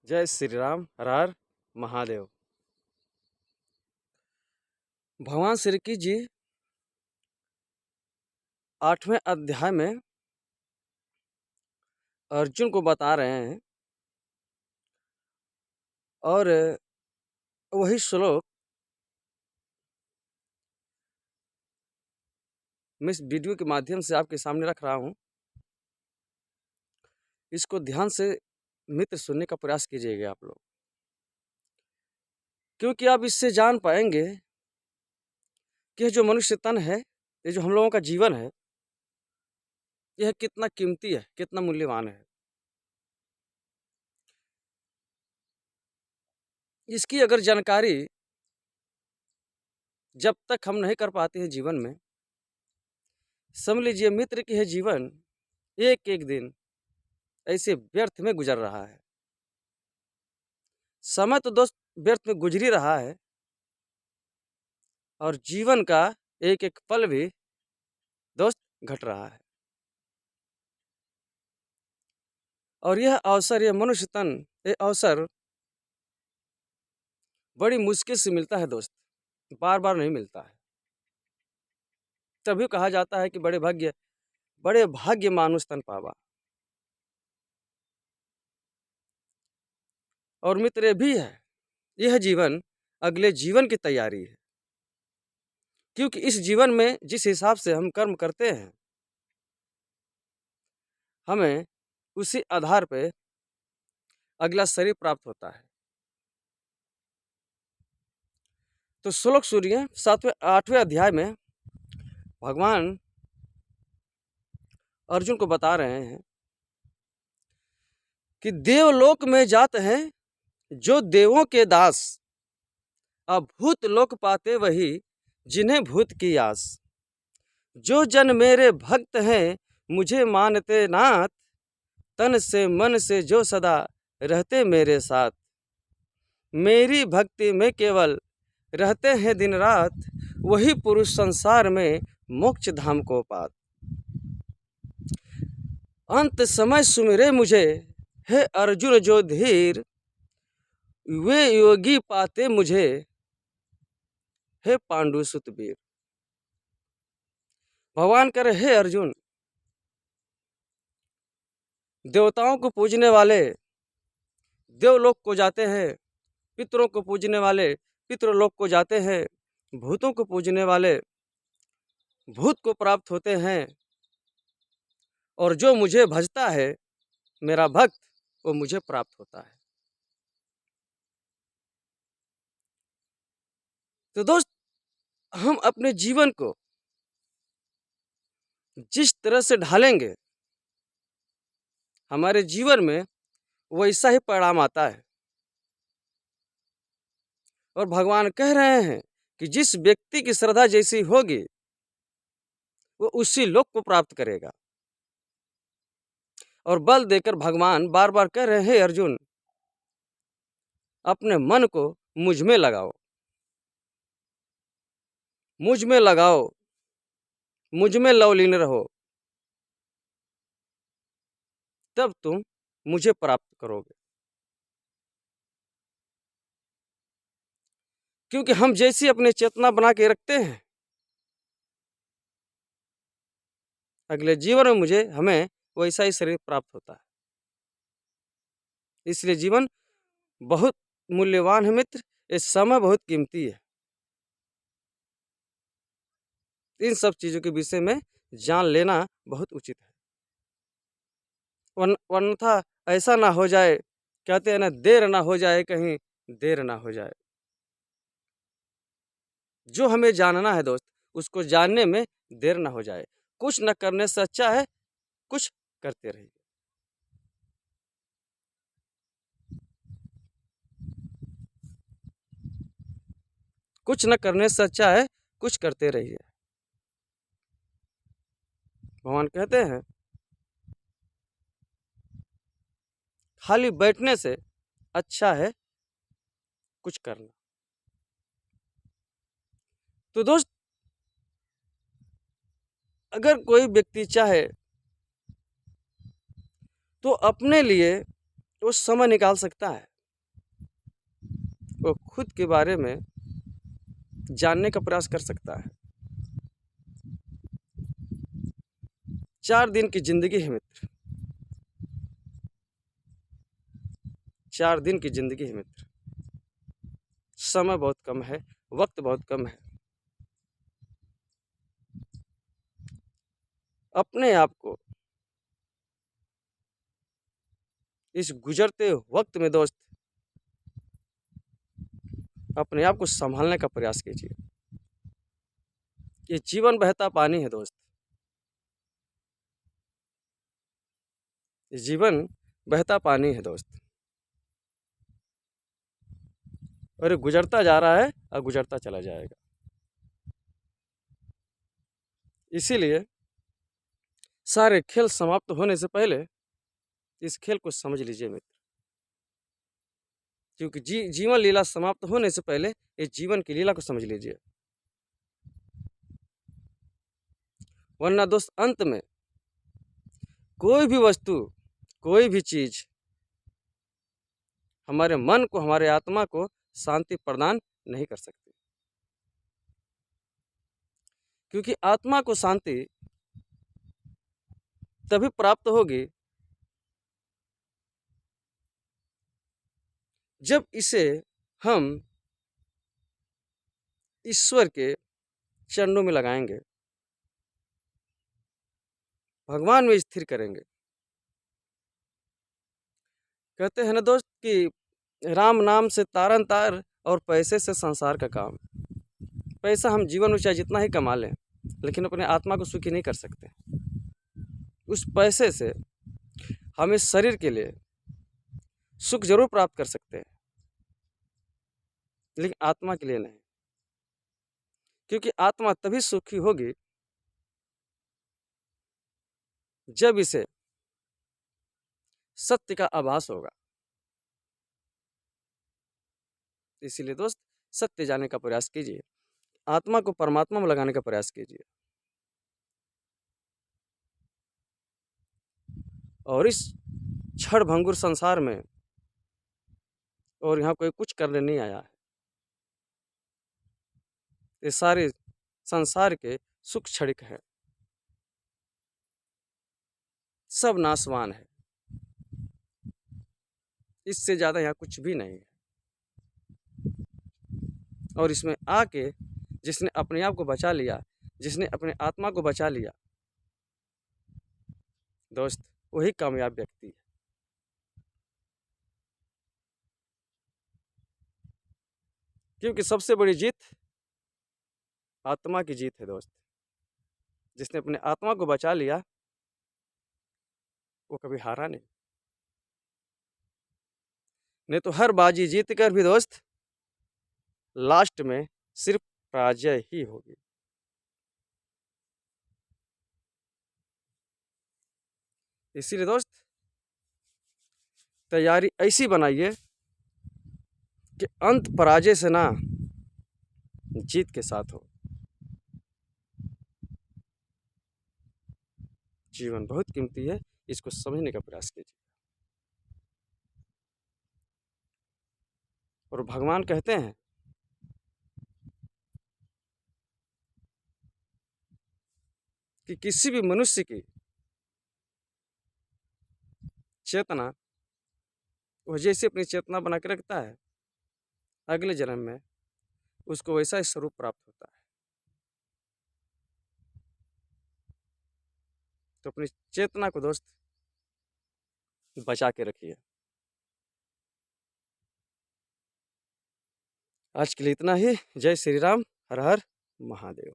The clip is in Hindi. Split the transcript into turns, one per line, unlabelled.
जय श्री राम। हर हर महादेव। भगवान श्री कृष्ण जी 8वें अध्याय में अर्जुन को बता रहे हैं और वही श्लोक मैं इस वीडियो के माध्यम से आपके सामने रख रहा हूँ। इसको ध्यान से मित्र सुनने का प्रयास कीजिएगा आप लोग, क्योंकि आप इससे जान पाएंगे कि यह जो मनुष्य तन है, ये जो हम लोगों का जीवन है, यह कितना कीमती है, कितना मूल्यवान है। इसकी अगर जानकारी जब तक हम नहीं कर पाते हैं जीवन में, समझ लीजिए मित्र की यह जीवन एक एक दिन ऐसे व्यर्थ में गुजर रहा है। समय तो दोस्त व्यर्थ में गुजर ही रहा है और जीवन का एक एक पल भी दोस्त घट रहा है। और यह अवसर, यह मनुष्य तन, यह अवसर बड़ी मुश्किल से मिलता है दोस्त, बार बार नहीं मिलता है। तभी कहा जाता है कि बड़े भाग्य मानुष तन पावा। और मित्र ये भी है, यह जीवन अगले जीवन की तैयारी है, क्योंकि इस जीवन में जिस हिसाब से हम कर्म करते हैं, हमें उसी आधार पे अगला शरीर प्राप्त होता है। तो श्लोक सुनिए, 8वें अध्याय में भगवान अर्जुन को बता रहे हैं कि देवलोक में जात हैं जो देवों के दास, अब भूत लोक पाते वही जिन्हें भूत की आस। जो जन मेरे भक्त हैं मुझे मानते नाथ, तन से मन से जो सदा रहते मेरे साथ। मेरी भक्ति में केवल रहते हैं दिन रात, वही पुरुष संसार में मोक्ष धाम को पात। अंत समय सुमिरे मुझे, हे अर्जुन जो धीर, वे योगी पाते मुझे, हे पांडु सुत वीर। भगवान कह रहे, हे अर्जुन, देवताओं को पूजने वाले देवलोक को जाते हैं, पितरों को पूजने वाले पितृलोक को जाते हैं, भूतों को पूजने वाले भूत को प्राप्त होते हैं, और जो मुझे भजता है, मेरा भक्त, वो मुझे प्राप्त होता है। तो दोस्त, हम अपने जीवन को जिस तरह से ढालेंगे, हमारे जीवन में वैसा ही परिणाम आता है। और भगवान कह रहे हैं कि जिस व्यक्ति की श्रद्धा जैसी होगी, वो उसी लोक को प्राप्त करेगा। और बल देकर भगवान बार बार कह रहे हैं, अर्जुन, अपने मन को मुझ में लगाओ, मुझ में लगाओ, मुझ में लवलीन रहो, तब तुम मुझे प्राप्त करोगे। क्योंकि हम जैसी अपनी चेतना बना के रखते हैं, अगले जीवन में हमें वैसा ही शरीर प्राप्त होता है। इसलिए जीवन बहुत मूल्यवान है मित्र, ये समय बहुत कीमती है। इन सब चीज़ों के विषय में जान लेना बहुत उचित है, वरना ऐसा ना हो जाए, कहते हैं ना, देर ना हो जाए, कहीं देर ना हो जाए। जो हमें जानना है दोस्त, उसको जानने में देर ना हो जाए। कुछ न करने से अच्छा है कुछ करते रहिए। कुछ न करने से अच्छा है कुछ करते रहिए। भगवान कहते हैं, खाली बैठने से अच्छा है कुछ करना। तो दोस्त, अगर कोई व्यक्ति चाहे तो अपने लिए वो समय निकाल सकता है। वो खुद के बारे में जानने का प्रयास कर सकता है। 4 दिन की ज़िंदगी है मित्र, 4 दिन की ज़िंदगी है मित्र। समय बहुत कम है, वक्त बहुत कम है। अपने आप को इस गुजरते वक्त में दोस्त अपने आप को संभालने का प्रयास कीजिए। ये जीवन बहता पानी है दोस्त, ये जीवन बहता पानी है दोस्त, और ये गुजरता जा रहा है और गुजरता चला जाएगा। इसीलिए सारे खेल समाप्त होने से पहले इस खेल को समझ लीजिए मित्र, क्योंकि जीवन लीला समाप्त होने से पहले इस जीवन की लीला को समझ लीजिए, वरना दोस्त अंत में कोई भी वस्तु, कोई भी चीज हमारे मन को, हमारे आत्मा को शांति प्रदान नहीं कर सकती, क्योंकि आत्मा को शांति तभी प्राप्त होगी जब इसे हम ईश्वर के चरणों में लगाएंगे, भगवान में स्थिर करेंगे। कहते हैं ना दोस्त कि राम नाम से तारन तार और पैसे से संसार का काम। पैसा हम जीवन में चाहे जितना ही कमा लें, लेकिन अपने आत्मा को सुखी नहीं कर सकते। उस पैसे से हम इस शरीर के लिए सुख जरूर प्राप्त कर सकते हैं, लेकिन आत्मा के लिए नहीं, क्योंकि आत्मा तभी सुखी होगी जब इसे सत्य का आभास होगा। इसीलिए दोस्त सत्य जानने का प्रयास कीजिए, आत्मा को परमात्मा में लगाने का प्रयास कीजिए, और इस क्षण भंगुर संसार में, और यहाँ कोई कुछ करने नहीं आया है, ये सारे संसार के सुख क्षणिक है, सब नाशवान है, इससे ज़्यादा यहाँ कुछ भी नहीं है। और इसमें आके जिसने अपने आप को बचा लिया, जिसने अपने आत्मा को बचा लिया दोस्त, वही कामयाब व्यक्ति है। क्योंकि सबसे बड़ी जीत आत्मा की जीत है दोस्त। जिसने अपने आत्मा को बचा लिया वो कभी हारा नहीं तो हर बाजी जीत कर भी दोस्त लास्ट में सिर्फ पराजय ही होगी। इसीलिए दोस्त तैयारी ऐसी बनाइए कि अंत पराजय से ना, जीत के साथ हो। जीवन बहुत कीमती है, इसको समझने का प्रयास कीजिए। और भगवान कहते हैं कि किसी भी मनुष्य की चेतना वह जैसे अपनी चेतना बना के रखता है, अगले जन्म में उसको वैसा ही स्वरूप प्राप्त होता है। तो अपनी चेतना को दोस्त बचा के रखिए। आज के लिए इतना ही। जय श्री राम, हर हर महादेव।